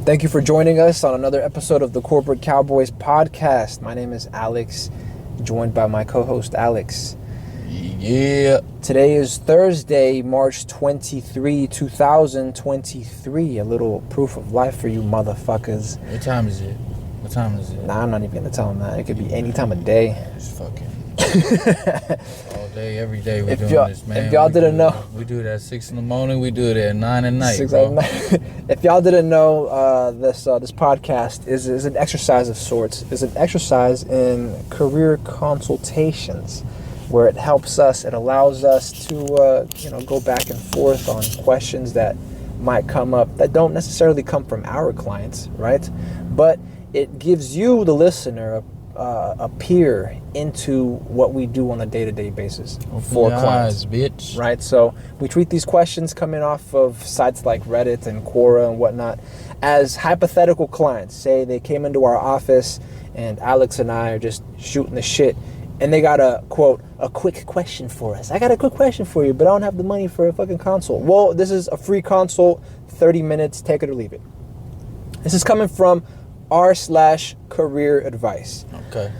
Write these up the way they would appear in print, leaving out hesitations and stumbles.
Thank you for joining us on another episode of the Corporate Cowboys podcast. My name is Alex, joined by my co-host Alex. Yeah. Today is Thursday, March 23, 2023. A little proof of life for you motherfuckers. What time is it? Nah, I'm not even going to tell them that. It could be any time of day. It's fucking all day, every day we're doing this, man. If y'all didn't know. We do it at 6 in the morning. We do it at 9 at night, 6 bro. at night. If y'all didn't know, this podcast is an exercise of sorts. It's an exercise in career consultations, where it helps us, it allows us to, go back and forth on questions that might come up that don't necessarily come from our clients, right? But it gives you, the listener, a peer into what we do on a day-to-day basis for clients, bitch. right? So we treat these questions coming off of sites like Reddit and Quora and whatnot as hypothetical clients. Say they came into our office and Alex and I are just shooting the shit, and they got a quick question for us. I got a quick question for you, but I don't have the money for a fucking consult. Well, this is a free consult, 30 minutes, take it or leave it. This is coming from r/CareerAdvice. Okay.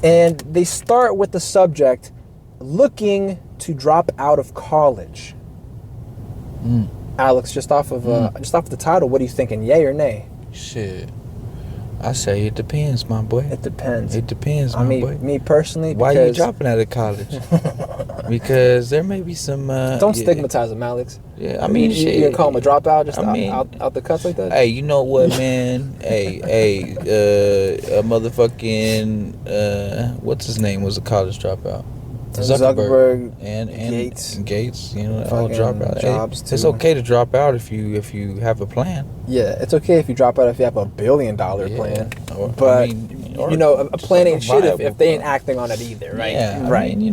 And they start with the subject, looking to drop out of college. Alex, just off of the title, what are you thinking, yay or nay? Shit. I say it depends, my boy. It depends. It depends, my boy. Me personally, why are you dropping out of college? Because there may be some... don't stigmatize them, Alex. Yeah, I mean, shit. You gonna call him a dropout just out the cuts like that? Hey, you know what, man? A motherfucking... what's his name was a college dropout? Zuckerberg and Gates, all fucking drop out. Jobs Hey, it's too. okay to drop out if you have a plan. Yeah, it's okay if you drop out if you have $1 billion plan. But a plan ain't shit if viable they ain't acting on it either, right? Yeah, right. I mean,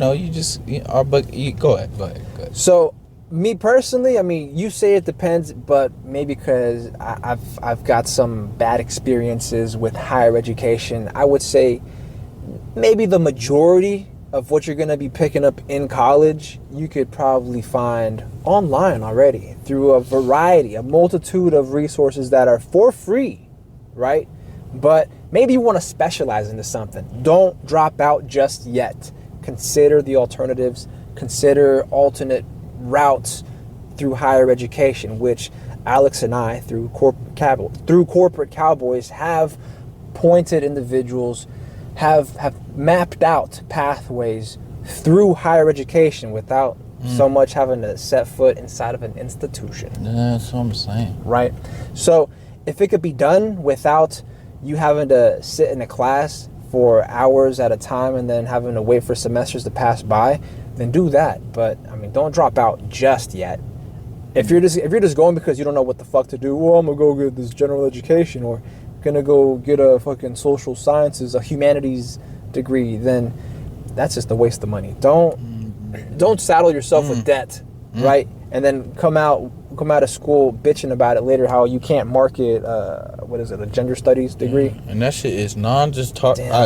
go ahead. So, me personally, I mean, you say it depends, but maybe because I've got some bad experiences with higher education, I would say maybe the majority of what you're going to be picking up in college, you could probably find online already through a multitude of resources that are for free, right? But maybe you want to specialize into something. Don't drop out just yet. Consider the alternatives. Consider alternate routes through higher education, which Alex and I, through Corporate Cowboys, have pointed individuals, have mapped out pathways through higher education without so much having to set foot inside of an institution. That's what I'm saying. Right? So if it could be done without you having to sit in a class for hours at a time and then having to wait for semesters to pass by, then do that. But I mean, don't drop out just yet. If you're just going because you don't know what the fuck to do, well, I'm gonna go get this general education, or gonna go get a fucking social sciences, a humanities degree, then that's just a waste of money. Don't saddle yourself with debt, right? And then come out of school bitching about it later how you can't market a gender studies degree. And that shit is non-just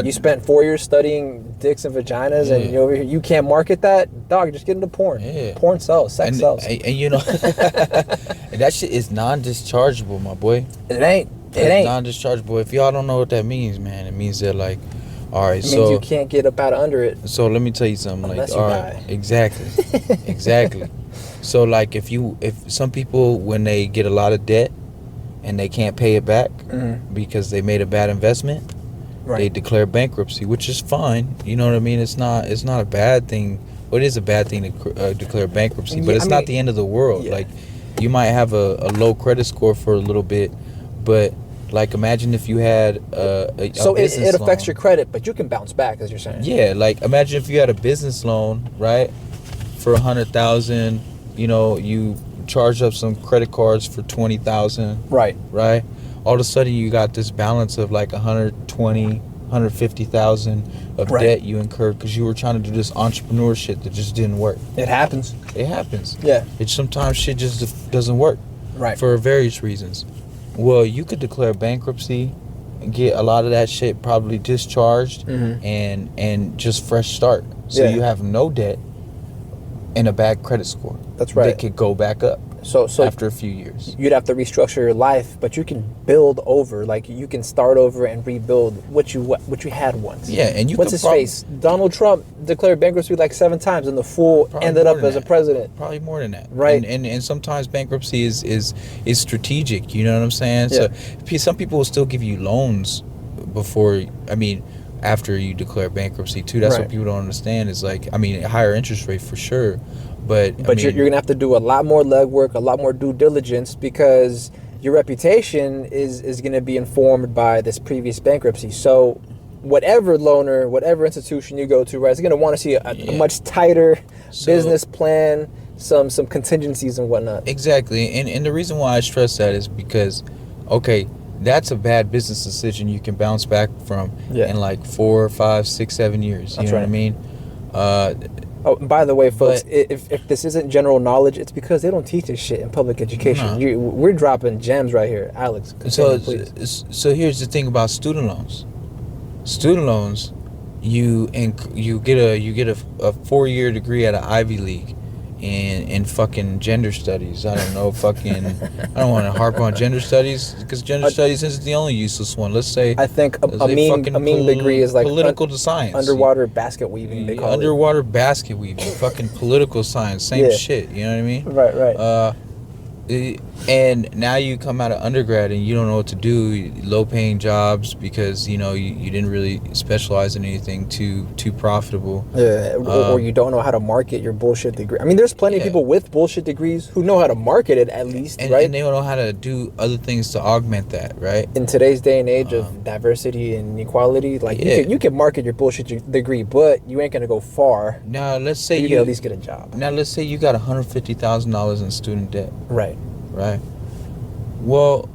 you spent 4 years studying dicks and vaginas, and you're over here, you can't market that? Dog, just get into porn. Yeah. Porn sells, sex sells. And and that shit is non-dischargeable, my boy. It ain't. Non-dischargeable. If y'all don't know what that means, man, it means that, like, all right, it means you can't get up out of under it. So let me tell you something. Unless like, you all die. right, exactly. So, like, if some people, when they get a lot of debt and they can't pay it back because they made a bad investment, they declare bankruptcy, which is fine. You know what I mean? It's not a bad thing. Well, it is a bad thing to declare bankruptcy, but it's not the end of the world. Yeah. Like, you might have a low credit score for a little bit, but like, imagine if you had a business it affects loan. Your credit, but you can bounce back, as you're saying. Yeah, like, imagine if you had a business loan, right, for $100,000. You charge up some credit cards for $20,000. Right. All of a sudden, you got this balance of like $150,000 of debt you incurred because you were trying to do this entrepreneur shit that just didn't work. It happens. Yeah. Sometimes shit just doesn't work. Right. For various reasons. Well, you could declare bankruptcy and get a lot of that shit probably discharged and just fresh start. So you have no debt and a bad credit score. That's right. That could go back up. So after a few years. you'd have to restructure your life, but you can build over. Like you can start over and rebuild what you had once. Yeah, and you what's his face? Donald Trump declared bankruptcy like 7 times, and the fool ended up as a president. Probably more than that. Right. And sometimes bankruptcy is strategic. You know what I'm saying? Yeah. So some people will still give you loans before. I mean, after you declare bankruptcy too. That's what people don't understand. Is like, I mean, a higher interest rate for sure. But I mean, you're gonna have to do a lot more legwork, a lot more due diligence, because your reputation is gonna be informed by this previous bankruptcy. So whatever loaner, whatever institution you go to, right, is gonna want to see a much tighter business plan, some contingencies and whatnot. Exactly, and the reason why I stress that is because, okay, that's a bad business decision you can bounce back from in like 4, 5, 6, 7 years. You know what I mean? Oh, by the way, folks, if this isn't general knowledge, it's because they don't teach this shit in public education. We're dropping gems right here, Alex. Continue, so here's the thing about student loans. Student loans, you get a 4-year degree at an Ivy League in fucking gender studies. I don't know, fucking. I don't want to harp on gender studies because gender studies isn't the only useless one. Let's say I think a mean degree is like political science, underwater basket weaving. They call underwater basket weaving, fucking political science, same shit. You know what I mean? Right. And now you come out of undergrad and you don't know what to do, low paying jobs because you didn't really specialize in anything too profitable. Or you don't know how to market your bullshit degree. I mean, there's plenty of people with bullshit degrees who know how to market it at least, right? And they don't know how to do other things to augment that, right? In today's day and age of diversity and equality, like you can market your bullshit degree, but you ain't gonna go far. Now let's say you can at least get a job. Now let's say you got $150,000 in student debt. Right. Well,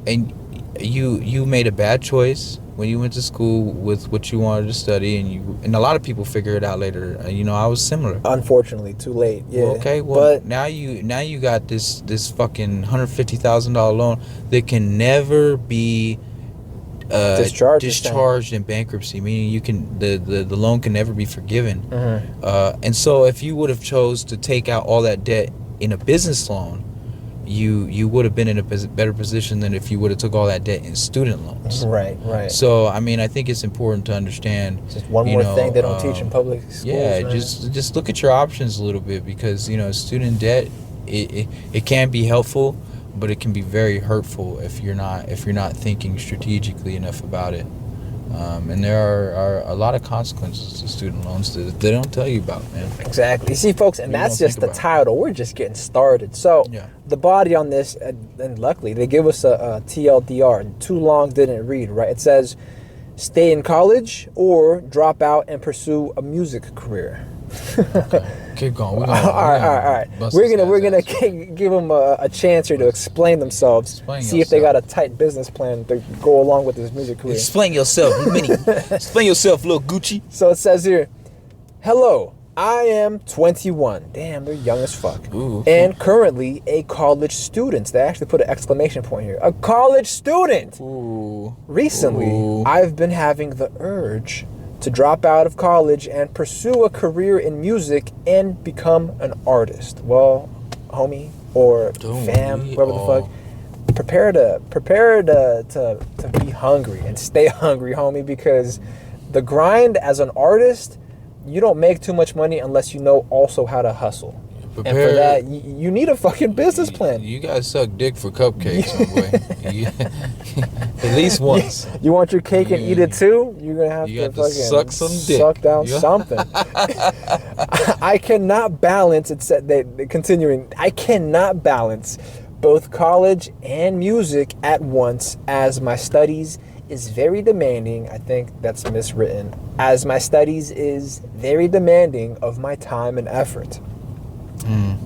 and you made a bad choice when you went to school with what you wanted to study, and a lot of people figure it out later. I was similar. Unfortunately, too late. Yeah. Well, okay. Well, but now you got this fucking $150,000 loan that can never be discharged in bankruptcy, meaning you can the loan can never be forgiven. And so if you would have chose to take out all that debt in a business loan, you would have been in a better position than if you would have took all that debt in student loans. Right. So I mean, I think it's important to understand. Just one more thing they don't teach in public schools. Yeah, man. just look at your options a little bit, because student debt it can be helpful, but it can be very hurtful if you're not thinking strategically enough about it. And there are a lot of consequences to student loans that they don't tell you about, man. Exactly. You see, folks, and that's just the title. We're just getting started. So the body on this, and luckily they give us a TLDR. Too long didn't read, right? It says, stay in college or drop out and pursue a music career. Keep going. All right. We're gonna give them a chance here to explain themselves. See if they got a tight business plan to go along with this music career. Explain yourself, Minnie. Explain yourself, little Gucci. So it says here, hello, I am 21. Damn, they're young as fuck. Ooh. And currently a college student. They actually put an exclamation point here. A college student. Ooh. Recently, I've been having the urge to drop out of college and pursue a career in music and become an artist. Well, homie or fam, whoever the fuck, prepare to be hungry and stay hungry, homie, because the grind as an artist, you don't make too much money unless you know also how to hustle. And for that, you need a fucking business plan. You gotta suck dick for cupcakes, at least once. You want your cake and eat it too? You're gonna have to fucking suck some dick. Suck down something. I cannot balance. Continuing. I cannot balance both college and music at once, as my studies is very demanding. I think that's miswritten. As my studies is very demanding of my time and effort.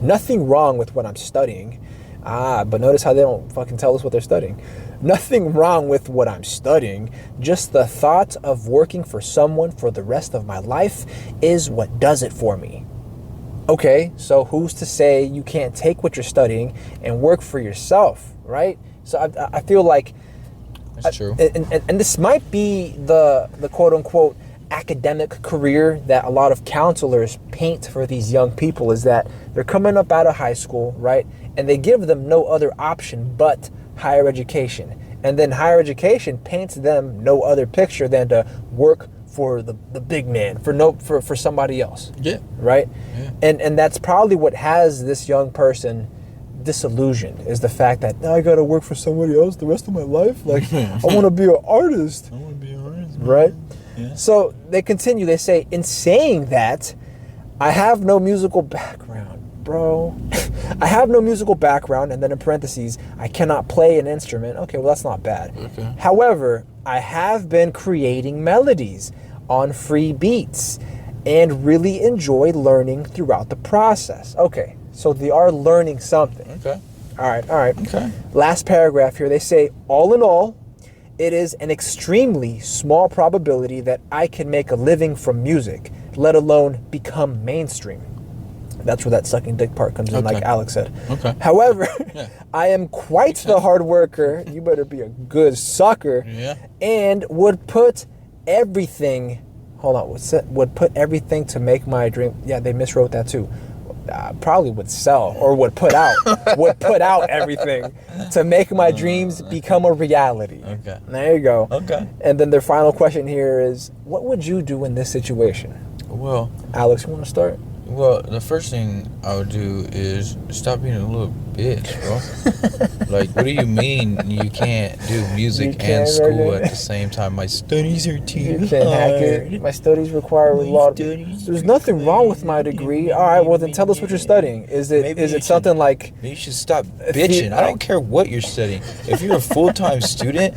Nothing wrong with what I'm studying. But notice how they don't fucking tell us what they're studying. Nothing wrong with what I'm studying. Just the thought of working for someone for the rest of my life is what does it for me. Okay, so who's to say you can't take what you're studying and work for yourself, right? So I feel like that's true. And this might be the quote unquote academic career that a lot of counselors paint for these young people is that they're coming up out of high school, right? And they give them no other option but higher education. And then higher education paints them no other picture than to work for the big man, for somebody else. Yeah. Right? Yeah. And that's probably what has this young person disillusioned, is the fact that now I gotta work for somebody else the rest of my life. Like, I wanna be an artist. I want to be an artist, man. Right? Yeah. So they continue, they say, in saying that, I have no musical background, bro. I have no musical background, and then in parentheses, I cannot play an instrument. Okay, well, that's not bad. Okay. However, I have been creating melodies on free beats and really enjoy learning throughout the process. Okay, so they are learning something. Okay. All right. Okay. Last paragraph here, they say, all in all, it is an extremely small probability that I can make a living from music, let alone become mainstream. That's where that sucking dick part comes in, like Alex said. Okay. However, I am quite the hard worker. You better be a good sucker. Yeah. And would put everything, would put everything to make my dream. Yeah, they miswrote that too. Probably would sell or would put out everything to make my dreams become a reality. Okay. There you go. Okay. And then their final question here is, what would you do in this situation? Well, Alex, you want to start? Well, the first thing I would do is stop being a little bitch, bro. Like, what do you mean you can't do music and school at the same time? My studies are too You can't hack it. My studies require a lot. There's nothing wrong with my degree. All right, well then tell us what you're studying. Is it something like? Maybe you should stop bitching. I don't care what you're studying. If you're a full-time student,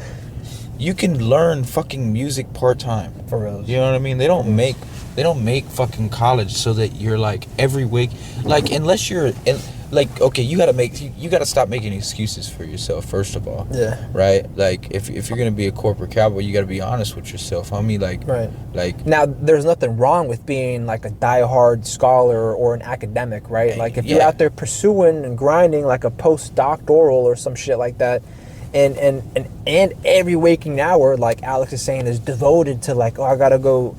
you can learn fucking music part-time. For real. You know what I mean? They don't make fucking college so that you're like every week, like, unless you're in, like, okay, you gotta stop making excuses for yourself, first of all. Yeah. Right? Like, if you're gonna be a corporate cowboy, you gotta be honest with yourself. I mean, like, right. Like, now there's nothing wrong with being like a diehard scholar or an academic, right? Like, if you're out there pursuing and grinding like a postdoctoral or some shit like that, and every waking hour, like Alex is saying, is devoted to like, oh, I gotta go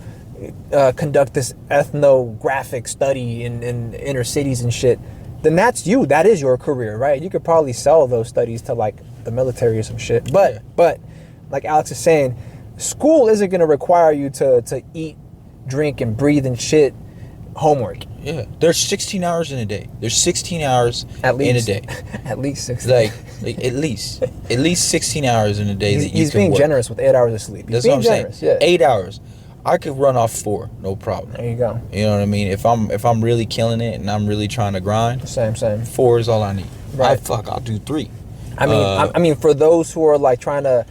conduct this ethnographic study in inner cities and shit, then that is your career, right? You could probably sell those studies to like the military or some shit. But like Alex is saying, school isn't going to require you to eat, drink, and breathe and shit homework. Yeah, there's 16 hours in a day. There's 16 hours in a day. At least 16. Like at least 16 hours in a day. He's being generous with 8 hours of sleep. That's what I'm saying. Yeah. 8 hours. I could run off 4, no problem. There you go. You know what I mean? If I'm really killing it and I'm really trying to grind, same. 4 is all I need. Right. I'll do 3. I mean, for those who are like trying to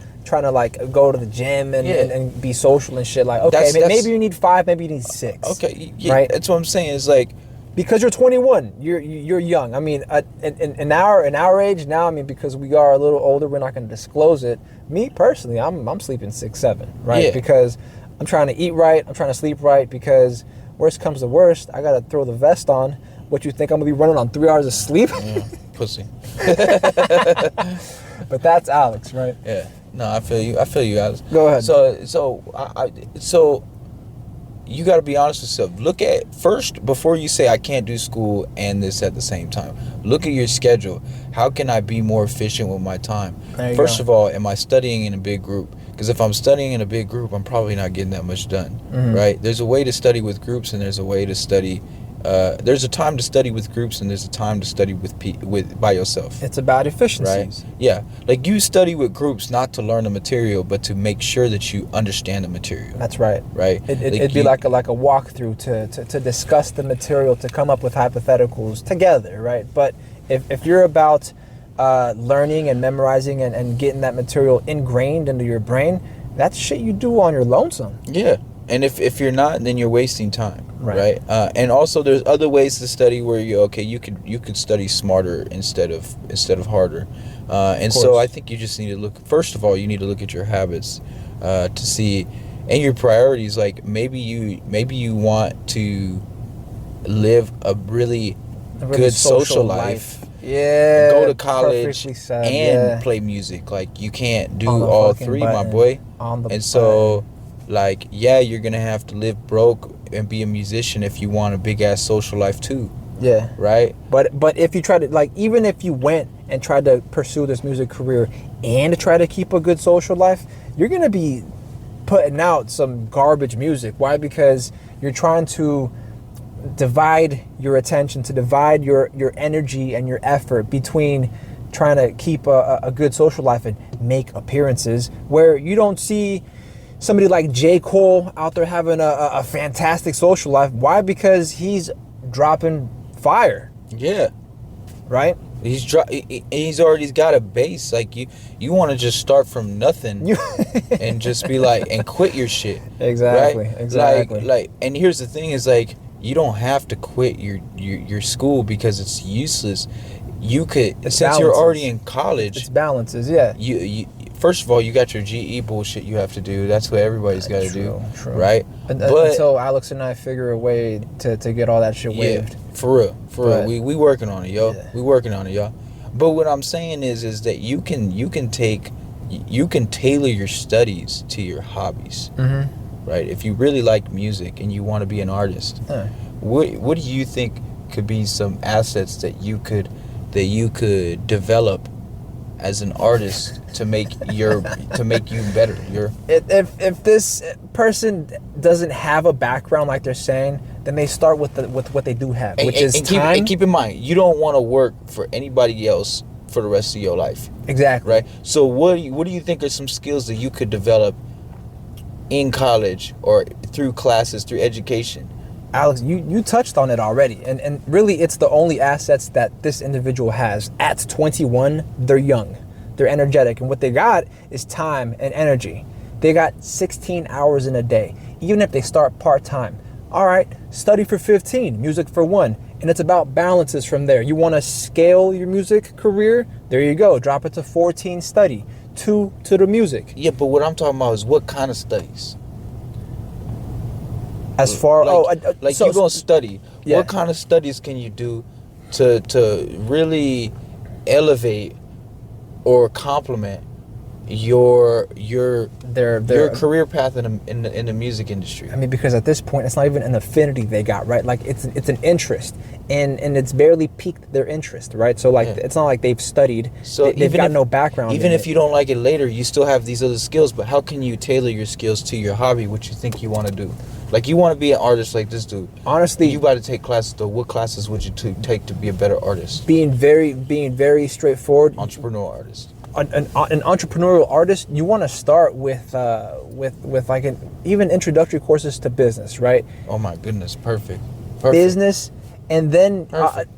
like go to the gym and be social and shit, like, okay, maybe you need 5, maybe you need 6. Okay, yeah, right? That's what I'm saying. It's like, because you're 21, you're young. I mean, in our age now, I mean, because we are a little older, we're not going to disclose it. Me personally, I'm sleeping 6, 7, right? Yeah. Because I'm trying to eat right, I'm trying to sleep right, because worst comes to worst, I gotta throw the vest on. What, you think I'm gonna be running on 3 hours of sleep? Yeah, pussy. But that's Alex, right? Yeah. No, I feel you, Alex. Go ahead. So you got to be honest with yourself. Look at first, before you say I can't do school and this at the same time, look at your schedule. How can I be more efficient with my time? First of all, am I studying in a big group? Because if I'm studying in a big group, I'm probably not getting that much done, right? There's a way to study with groups, and there's a way to study. There's a time to study with groups, and there's a time to study with by yourself. It's about efficiencies. Right? Yeah. Like, you study with groups not to learn the material, but to make sure that you understand the material. That's right. Right? It'd be like a walkthrough to discuss the material, to come up with hypotheticals together, right? But if you're about learning and memorizing and getting that material ingrained into your brain, that's shit you do on your lonesome. Yeah. And if you're not, then you're wasting time, right? And also, there's other ways to study where you could study smarter instead of harder. And so I think you just need to look. First of all, you need to look at your habits to see, and your priorities. Like, maybe you want to live a really good social life. Yeah, go to college and play music. Like, you can't do all 3, my boy. like, yeah, you're gonna have to live broke and be a musician if you want a big ass social life too. Yeah. Right. But if you try to, like, even if you went and tried to pursue this music career and try to keep a good social life, you're gonna be putting out some garbage music. Why? Because you're trying to divide your attention, to divide your energy and your effort between trying to keep a good social life and make appearances, where you don't see somebody like J. Cole out there having a fantastic social life. Why? Because he's dropping fire. Yeah. Right? He's already got a base. Like, you want to just start from nothing and just be like, and quit your shit. Exactly. Right? Exactly. Like, and here's the thing is, like, you don't have to quit your school because it's useless. You could, since balances. you're already in college. It's balances, yeah. You first of all, you got your GE bullshit you have to do. That's what everybody's got to do, right? But until Alex and I figure a way to get all that shit waived. For real. We working on it, yo. Yeah. We working on it, y'all. But what I'm saying is that you can tailor your studies to your hobbies, right? If you really like music and you want to be an artist, what do you think could be some assets that you could develop as an artist to make you better? If this person doesn't have a background like they're saying, then they start with what they do have, which is time. And keep in mind, you don't want to work for anybody else for the rest of your life. Exactly. Right. So what do you think are some skills that you could develop in college or through classes, through education? Alex, you touched on it already, and really it's the only assets that this individual has. At 21, they're young, they're energetic, and what they got is time and energy. They got 16 hours in a day, even if they start part-time. All right, study for 15, music for 1, and it's about balances from there. You want to scale your music career? There you go, drop it to 14, study, 2 to the music. Yeah, but what I'm talking about is what kind of studies? As far you're gonna study. Yeah. What kind of studies can you do to really elevate or complement your career path in the music industry? I mean, because at this point it's not even an affinity they got, right? Like it's an interest, and it's barely piqued their interest, right? So like it's not like they've studied, so they've got no background. Even if you don't like it later, you still have these other skills. But how can you tailor your skills to your hobby, what you think you want to do? Like, you want to be an artist like this dude. Honestly, you got to take classes though. What classes would you take to be a better artist? Being very straightforward. Entrepreneur artist. An entrepreneurial artist, you want to start with like even introductory courses to business, right? Oh my goodness, perfect. Business, and then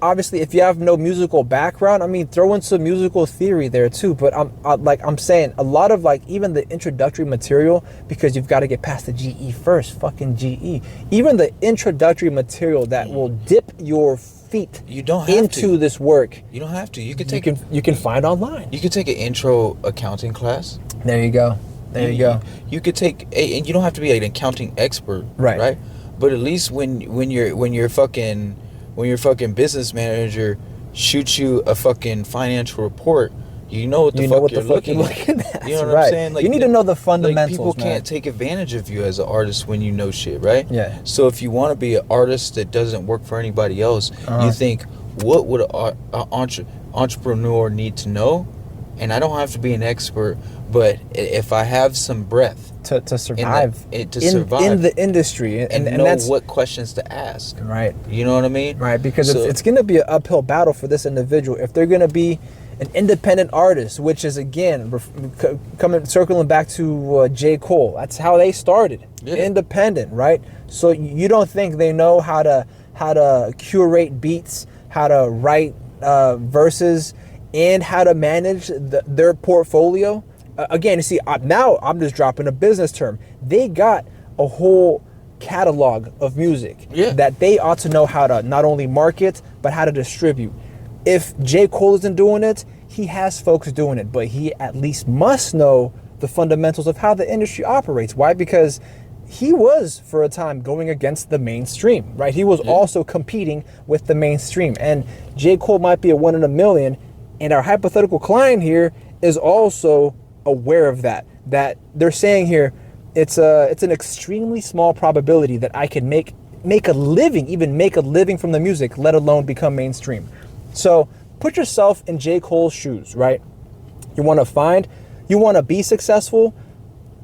obviously if you have no musical background, I mean, throw in some musical theory there too. But I'm saying a lot of like even the introductory material, because you've got to get past the GE first, fucking GE. Even the introductory material that will dip your feet into this work. You don't have to. You can find online. You could take an intro accounting class. There you go. You could take and you don't have to be an accounting expert, right? But at least when your fucking business manager shoots you a fucking financial report, you know what the fuck you're looking at. You know what I'm saying? Like, you need to know the fundamentals. Like, people can't take advantage of you as an artist when you know shit, right? Yeah. So if you want to be an artist that doesn't work for anybody else, you think, what would an entrepreneur need to know? And I don't have to be an expert, but if I have some breath to survive in the industry and know that's what questions to ask, right? You know what I mean? Right, because it's going to be an uphill battle for this individual if they're going to be an independent artist, which is again circling back to J. Cole. That's how they started, independent, right? So you don't think they know how to curate beats, how to write verses, and how to manage their portfolio? Again, you see, now I'm just dropping a business term. They got a whole catalog of music that they ought to know how to not only market, but how to distribute. If J. Cole isn't doing it, he has folks doing it, but he at least must know the fundamentals of how the industry operates. Why? Because he was, for a time, going against the mainstream, right? He was also competing with the mainstream. And J. Cole might be a 1 in a million, and our hypothetical client here is also aware of that they're saying here, it's an extremely small probability that I can make a living, even make a living from the music, let alone become mainstream. So put yourself in J. Cole's shoes, right? You want to be successful,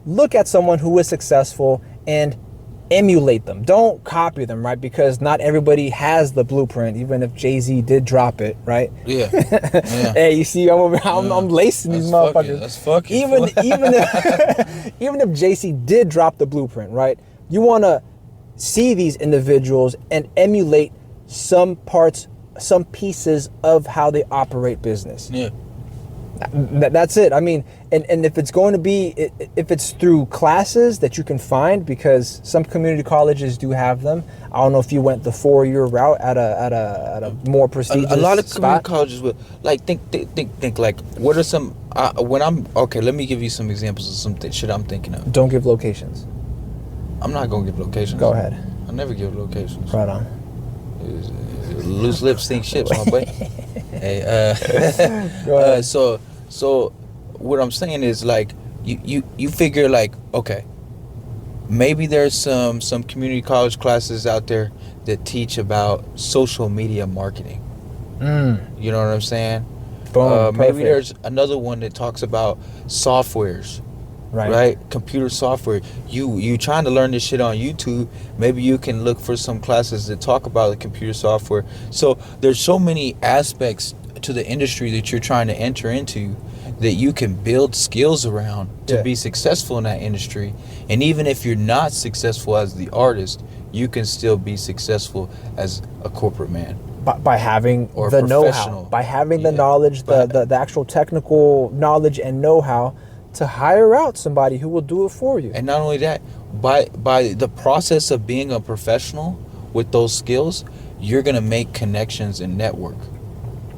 look at someone who is successful and emulate them. Don't copy them, right? Because not everybody has the blueprint, even if Jay-Z did drop it, right? Yeah. Hey, you see, I'm lacing these motherfuckers. That's fucking even if even if Jay-Z did drop the blueprint, right? You want to see these individuals and emulate some parts, some pieces of how they operate business. Yeah. That's it. I mean, and if it's going to be, if it's through classes that you can find, because some community colleges do have them. I don't know if you went the 4-year route at a more prestigious a lot of spot. community colleges would like think like, what are some when I'm okay, let me give you some examples of some shit I'm thinking of. Don't give locations. I'm not gonna give locations. Go ahead. I never give locations. Right on. Loose lips sink ships, my boy. Hey, Go ahead. So what I'm saying is, like, you figure, like, okay, maybe there's some community college classes out there that teach about social media marketing. You know what I'm saying? Boom, maybe there's another one that talks about softwares. Right? Computer software. You trying to learn this shit on YouTube, maybe you can look for some classes that talk about the computer software. So there's so many aspects to the industry that you're trying to enter into that you can build skills around to be successful in that industry. And even if you're not successful as the artist, you can still be successful as a corporate man. By having or the know-how, by having the knowledge, the actual technical knowledge and know-how to hire out somebody who will do it for you. And not only that, by the process of being a professional with those skills, you're going to make connections and network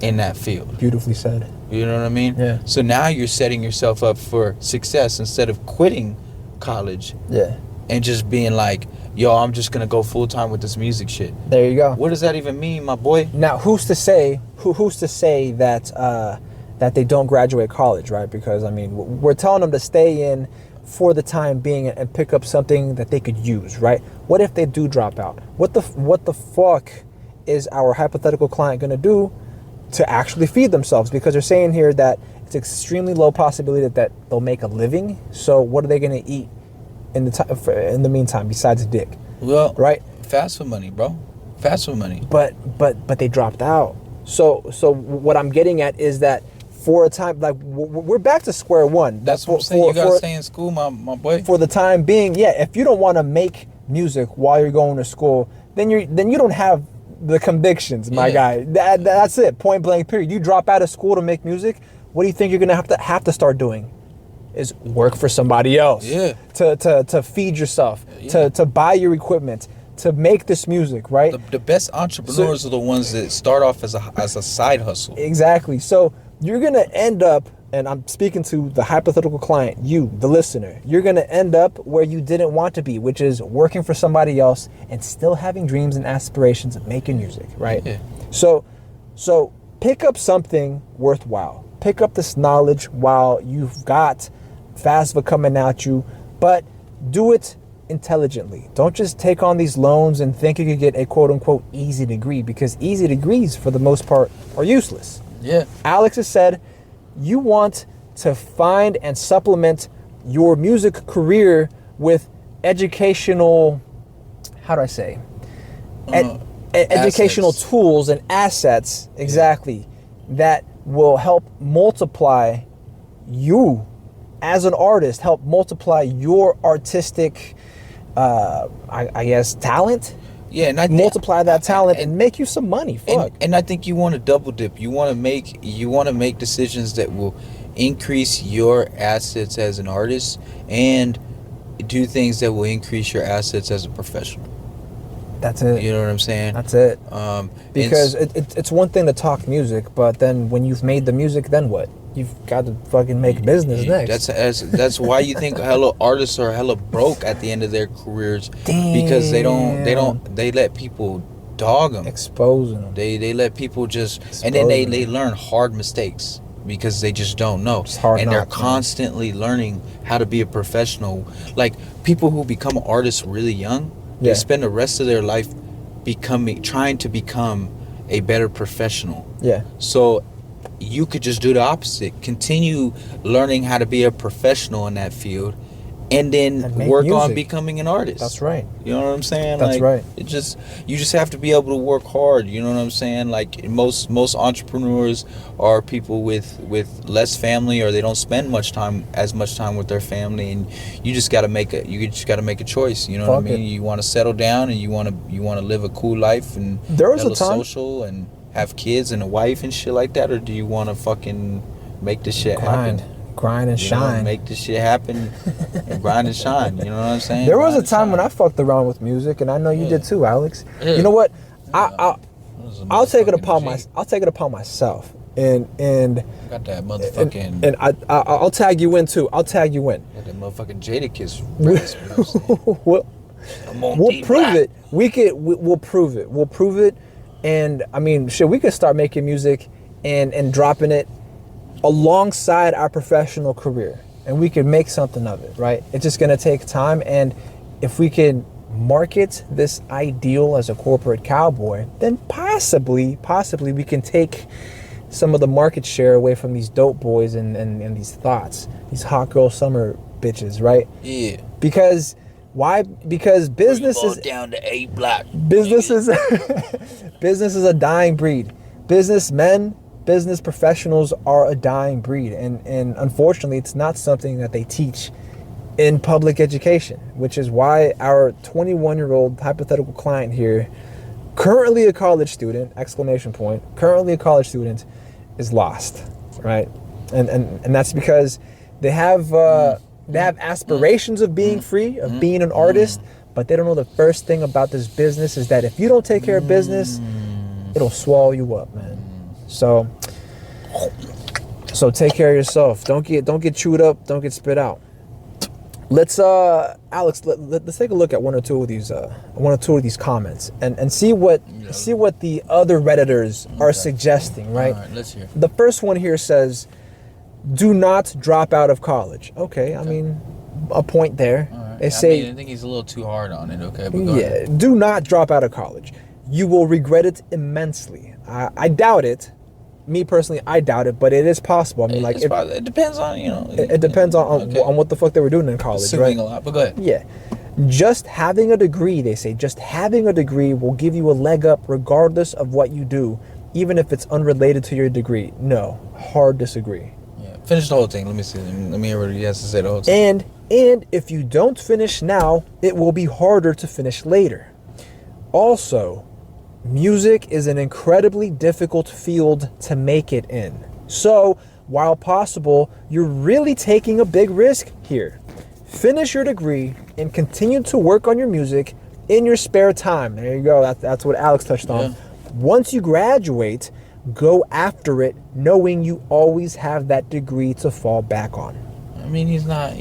in that field. Beautifully said. You know what I mean? Yeah. So now you're setting yourself up for success instead of quitting college. Yeah. And just being like, yo, I'm just going to go full time with this music shit. There you go. What does that even mean, my boy? Now, who's to say that that they don't graduate college, right? Because, I mean, we're telling them to stay in for the time being and pick up something that they could use, right? What if they do drop out? What the fuck is our hypothetical client going to do to actually feed themselves? Because they're saying here that it's extremely low possibility that they'll make a living. So what are they going to eat in the meantime besides dick? Well, right? Fast food money, bro. Fast food money. But they dropped out. So what I'm getting at is that for a time, like, we're back to square one. That's what I'm saying. You gotta stay in school, my boy. For the time being, yeah. If you don't want to make music while you're going to school, then you don't have the convictions, my guy. That's it. Point blank. Period. You drop out of school to make music. What do you think you're gonna have to start doing? Is work for somebody else. Yeah. To feed yourself. Yeah. To buy your equipment. To make this music, right? The best entrepreneurs are the ones that start off as a side hustle. Exactly. So you're going to end up, and I'm speaking to the hypothetical client, you, the listener, you're going to end up where you didn't want to be, which is working for somebody else and still having dreams and aspirations of making music, right? Yeah. So pick up something worthwhile. Pick up this knowledge while you've got FAFSA coming at you, but do it intelligently. Don't just take on these loans and think you could get a quote-unquote easy degree, because easy degrees for the most part are useless. Yeah. Alex has said you want to find and supplement your music career with educational, how do I say? Educational tools and assets, exactly, that will help multiply you as an artist, help multiply your artistic, I guess, talent. Yeah, and multiply that talent and make you some money. Fuck. And I think you want to double dip. You want to make decisions that will increase your assets as an artist and do things that will increase your assets as a professional. That's it. You know what I'm saying? That's it. Because it's one thing to talk music, but then when you've made the music, then what? You've got to fucking make business next. That's why you think hella artists are hella broke at the end of their careers. Damn. Because they let people dog them, exposing them. They let people and then they learn hard mistakes. because they just don't know. It's hard and they're knocks, man. constantly learning how to be a professional. Like people who become artists really young, they spend the rest of their life trying to become a better professional. Yeah. So you could just do the opposite. Continue learning how to be a professional in that field, and then work on becoming an artist. That's right. You know what I'm saying? That's right. You just have to be able to work hard. You know what I'm saying? Like most entrepreneurs are people with less family, or they don't spend as much time with their family, and you just got to make a choice. You know what I mean? You want to settle down, and you want to live a cool life, and there was a time social and have kids and a wife and shit like that, or do you want to fucking make this shit happen? Grind and shine. Make this shit happen and grind and shine. You know what I'm saying? There was a time when I fucked around with music, and I know you did too, Alex. Yeah. You know what? I'll take it upon myself, and got that motherfucking and I'll tag you in too. I'll tag you in. Got that motherfucking Jadakiss. We'll prove it. We'll prove it. We'll prove it. And I mean, shit, we could start making music and dropping it alongside our professional career, and we could make something of it, right? It's just gonna take time, and if we can market this ideal as a corporate cowboy, then possibly we can take some of the market share away from these dope boys and these thoughts, these hot girl summer bitches, right? Yeah. Because why? Because business is down to A block. Business is business is a dying breed. Business professionals are a dying breed, and unfortunately it's not something that they teach in public education, which is why our 21-year-old hypothetical client here, currently a college student, currently a college student, is lost, right? And that's because they have aspirations of being free, of being an artist, but they don't know the first thing about this business is that if you don't take care of business, it'll swallow you up, man. So take care of yourself. Don't get chewed up. Don't get spit out. Let's Alex, let's take a look at one or two of these comments and see what the other Redditors are suggesting. Right. All right. Let's hear. The first one here says, "Do not drop out of college." Okay. I mean, a point there. All right. They say. I think he's a little too hard on it. Okay. But go ahead. Do not drop out of college. You will regret it immensely. I doubt it. Me personally, I doubt it, but it is possible. I mean, like it depends on It depends on what the fuck they were doing in college, assuming right? a lot, but go ahead. Yeah, just having a degree, they say, just having a degree will give you a leg up regardless of what you do, even if it's unrelated to your degree. No, hard disagree. Yeah, finish the whole thing. Let me see. Let me hear what he has to say. The whole thing. And if you don't finish now, it will be harder to finish later. Also, music is an incredibly difficult field to make it in. So, while possible, you're really taking a big risk here. Finish your degree and continue to work on your music in your spare time. There you go. That's what Alex touched on. Yeah. Once you graduate, go after it, knowing you always have that degree to fall back on. I mean, it's not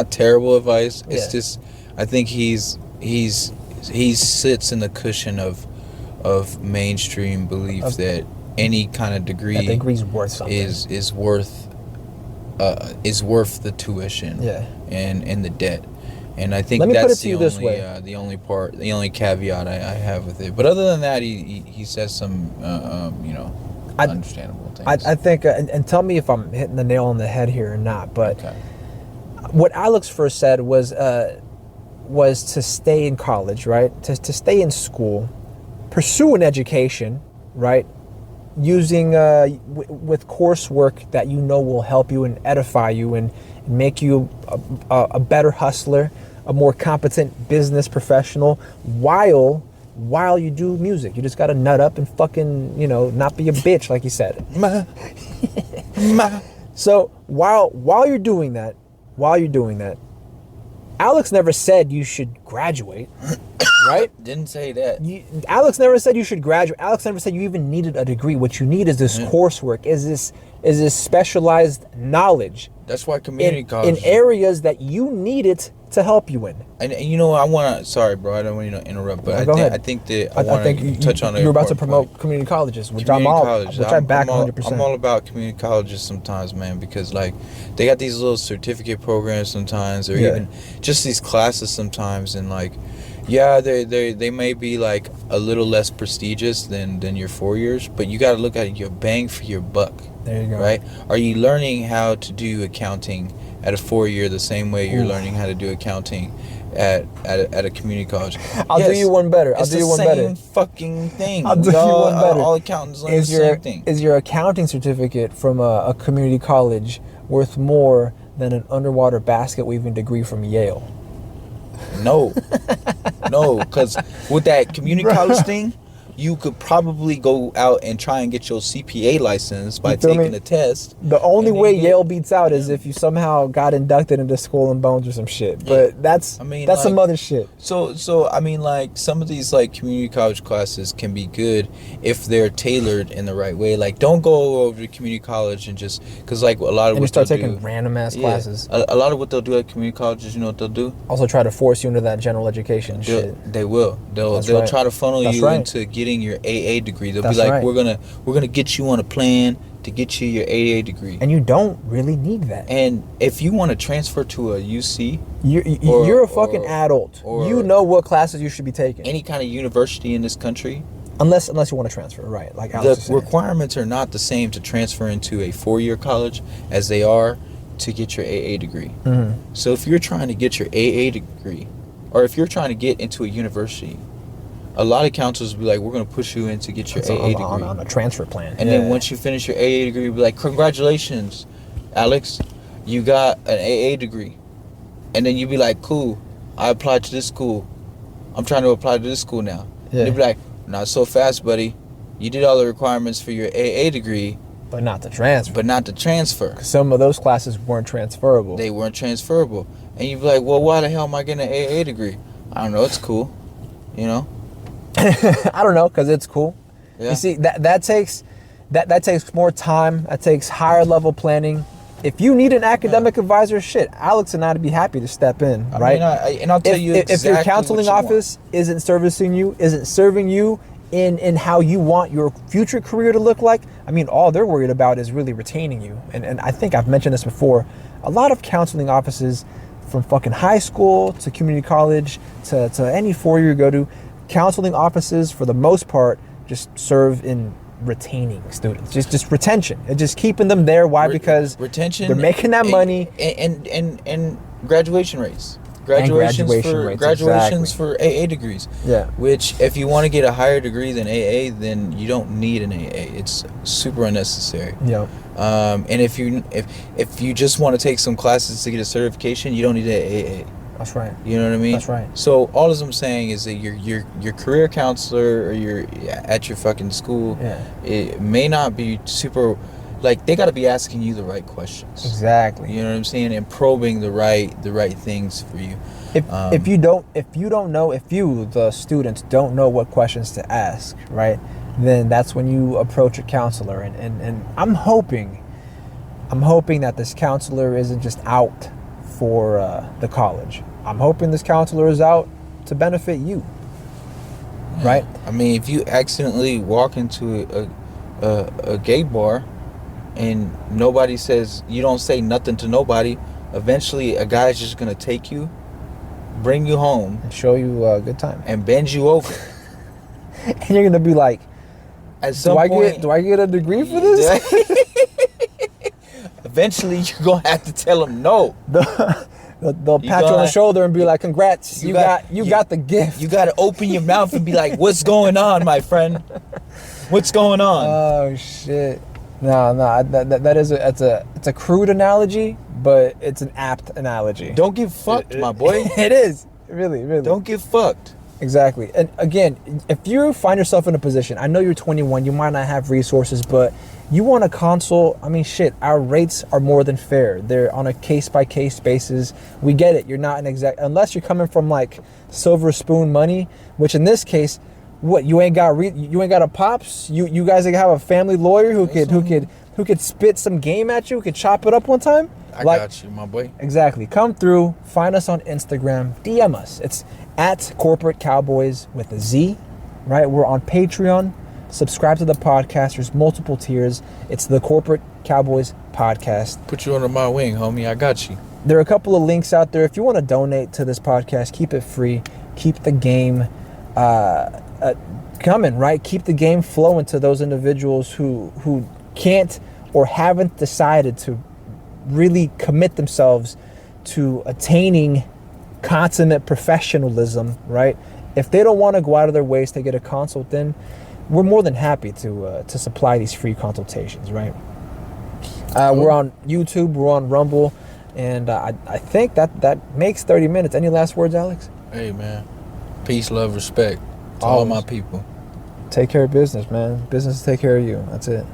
terrible advice. It's just, I think he sits in the cushion of mainstream belief that any kind of degree that degree's worth something. is worth the tuition and the debt. And I think that's the only caveat I have with it. But other than that, he says some understandable things. I think and tell me if I'm hitting the nail on the head here or not, but what Alex first said was to stay in college, right? To stay in school, pursue an education, right? Using with coursework that you know will help you and edify you and make you a better hustler, a more competent business professional while you do music. You just gotta nut up and fucking, not be a bitch, like you said. So while you're doing that, Alex never said you should graduate, right? Didn't say that. Alex never said you should graduate. Alex never said you even needed a degree. What you need is this coursework, is this specialized knowledge. That's why community college in areas that you need it to help you in. And you know, I want to. Sorry, bro. I don't want you to interrupt, but I think that I want to touch on. You're about to promote community colleges, which I back 100%. I'm all about community colleges sometimes, man, because like they got these little certificate programs sometimes, or even just these classes sometimes, and like, yeah, they may be like a little less prestigious than your 4 years, but you got to look at your bang for your buck. There you go. Right? Are you learning how to do accounting at a 4-year the same way you're learning how to do accounting at a community college? I'll do you one better. It's the same fucking thing. I'll do you one better. All accountants learn the same thing. Is your accounting certificate from a community college worth more than an underwater basket weaving degree from Yale? No, because with that community college thing, you could probably go out and try and get your CPA license by taking a test. The only way Yale beats out is if you somehow got inducted into Skull and Bones or some shit. But that's some other shit. So I mean, like, some of these like community college classes can be good if they're tailored in the right way. Like, don't go over to community college and just because like a lot of and what start taking random ass classes. A lot of what they'll do at community colleges, you know what they'll do? Also try to force you into that general education shit. They will. They'll try to funnel you into getting your AA degree. They'll be like, we're gonna get you on a plan to get you your AA degree, and you don't really need that. And if you want to transfer to a UC, you're a fucking adult. You know what classes you should be taking. Any kind of university in this country, unless you want to transfer, right? Like Alex the requirements are not the same to transfer into a 4-year college as they are to get your AA degree. Mm-hmm. So if you're trying to get your AA degree, or if you're trying to get into a university, a lot of counselors will be like, we're going to push you in to get your AA degree. On a transfer plan. And then once you finish your AA degree, you'll be like, congratulations, Alex, you got an AA degree. And then you'll be like, cool, I applied to this school. I'm trying to apply to this school now. Yeah. And they'll be like, not so fast, buddy. You did all the requirements for your AA degree. But not the transfer. Some of those classes weren't transferable. They weren't transferable. And you'd be like, well, why the hell am I getting an AA degree? I don't know, it's cool, you know? I don't know, because it's cool. Yeah. You see, that takes more time. That takes higher level planning. If you need an academic advisor, shit, Alex and I'd be happy to step in, right? And I'll tell you exactly if your counseling office isn't serving you in how you want your future career to look like, I mean, all they're worried about is really retaining you. And I think I've mentioned this before. A lot of counseling offices, from fucking high school to community college to any 4-year you go to, counseling offices, for the most part, just serve in retaining students, just retention, and just keeping them there. Why? Because retention, they're making that money, and graduation rates. Graduations for AA degrees. Yeah. Which, if you want to get a higher degree than AA, then you don't need an AA. It's super unnecessary. Yeah. And if you just want to take some classes to get a certification, you don't need an AA. That's right. You know what I mean? That's right. So all I'm saying is that your career counselor or your at your fucking school, it may not be super. Like, they got to be asking you the right questions. Exactly. You know what I'm saying? And probing the right things for you. If the students don't know what questions to ask, right? Then that's when you approach a counselor. And I'm hoping that this counselor isn't just out for the college. I'm hoping this counselor is out to benefit you. Right? I mean, if you accidentally walk into a gay bar, and nobody says, you don't say nothing to nobody, eventually a guy's just gonna take you, bring you home, and show you a good time, and bend you over. And you're gonna be like, at some point, do I get a degree for this? Eventually you're gonna have to tell them no. They'll pat you on the shoulder and be like, congrats, you got the gift. You gotta open your mouth and be like, what's going on, my friend? What's going on? Oh shit. No, that is it's a crude analogy, but it's an apt analogy. Don't get fucked, my boy. It is. Really. Don't get fucked. Exactly. And again, if you find yourself in a position, I know you're 21, you might not have resources, but you want a consult, I mean, shit, our rates are more than fair. They're on a case-by-case basis. We get it. You're not an exact, unless you're coming from like silver spoon money, which in this case, what, you ain't got a pops? You guys have a family lawyer who could spit some game at you, who could chop it up one time? I got you, my boy. Exactly. Come through. Find us on Instagram. DM us. It's at Corporate Cowboys with a Z, right? We're on Patreon. Subscribe to the podcast. There's multiple tiers. It's the Corporate Cowboys podcast. Put you under my wing, homie. I got you. There are a couple of links out there. If you want to donate to this podcast, keep it free. Keep the game coming, right? Keep the game flowing to those individuals who can't or haven't decided to really commit themselves to attaining consummate professionalism, right? If they don't want to go out of their ways to get a consult, then we're more than happy to supply these free consultations, right? We're on YouTube, we're on Rumble, and I think that makes 30 minutes. Any last words, Alex? Hey, man. Peace, love, respect to all my people. Take care of business, man. Business take care of you. That's it.